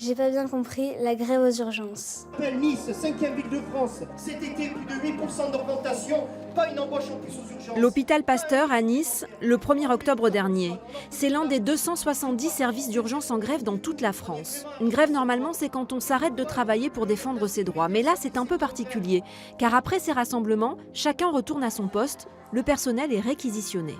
J'ai pas bien compris la grève aux urgences. Nice, 5e ville de France, cet été plus de 8% d'augmentation, pas une embauche en plus aux urgences. L'hôpital Pasteur à Nice, le 1er octobre dernier. C'est l'un des 270 services d'urgence en grève dans toute la France. Une grève, normalement, c'est quand on s'arrête de travailler pour défendre ses droits. Mais là, c'est un peu particulier, car après ces rassemblements, chacun retourne à son poste, le personnel est réquisitionné.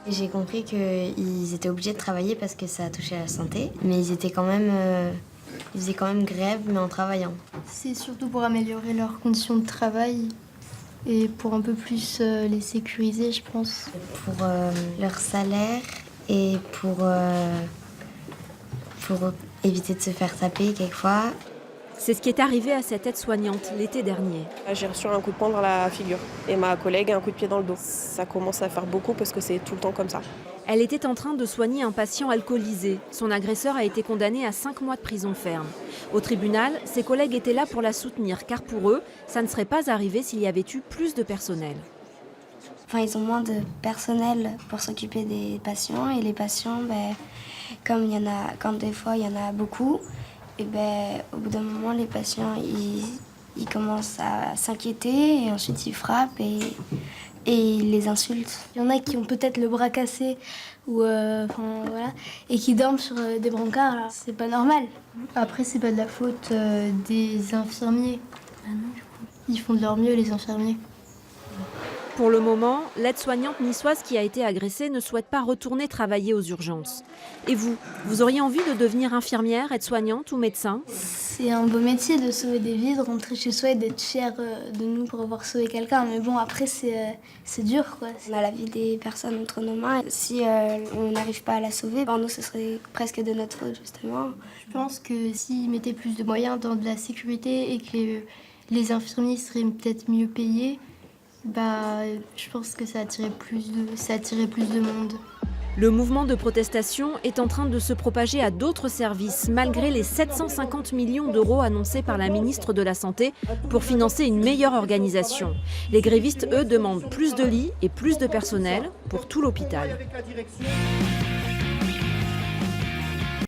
J'ai compris qu'ils étaient obligés de travailler parce que ça touchait à la santé, mais ils faisaient quand même grève, mais en travaillant. C'est surtout pour améliorer leurs conditions de travail et pour un peu plus les sécuriser, je pense. Pour leur salaire et pour éviter de se faire taper quelquefois. C'est ce qui est arrivé à cette aide-soignante l'été dernier. J'ai reçu un coup de poing dans la figure et ma collègue un coup de pied dans le dos. Ça commence à faire beaucoup parce que c'est tout le temps comme ça. Elle était en train de soigner un patient alcoolisé. Son agresseur a été condamné à 5 mois de prison ferme. Au tribunal, ses collègues étaient là pour la soutenir, car pour eux, ça ne serait pas arrivé s'il y avait eu plus de personnel. Enfin, ils ont moins de personnel pour s'occuper des patients et les patients, comme quand des fois il y en a beaucoup, et au bout d'un moment les patients ils commencent à s'inquiéter et ensuite ils frappent et ils les insultent. Il y en a qui ont peut-être le bras cassé ou et qui dorment sur des brancards. Alors, c'est pas normal. Après, c'est pas de la faute des infirmiers. Ils font de leur mieux, les infirmiers. Pour le moment, l'aide-soignante niçoise qui a été agressée ne souhaite pas retourner travailler aux urgences. Et vous auriez envie de devenir infirmière, aide-soignante ou médecin? C'est un beau métier de sauver des vies, de rentrer chez soi et d'être fier de nous pour avoir sauvé quelqu'un. Mais bon, après, c'est dur, quoi. On a la vie des personnes entre nos mains. Si on n'arrive pas à la sauver, nous, ce serait presque de notre faute, justement. Je pense que s'ils mettaient plus de moyens dans de la sécurité et que les infirmiers seraient peut-être mieux payés, je pense que ça attirait plus de monde. Le mouvement de protestation est en train de se propager à d'autres services, malgré les 750 millions d'euros annoncés par la ministre de la Santé pour financer une meilleure organisation. Les grévistes, eux, demandent plus de lits et plus de personnel pour tout l'hôpital.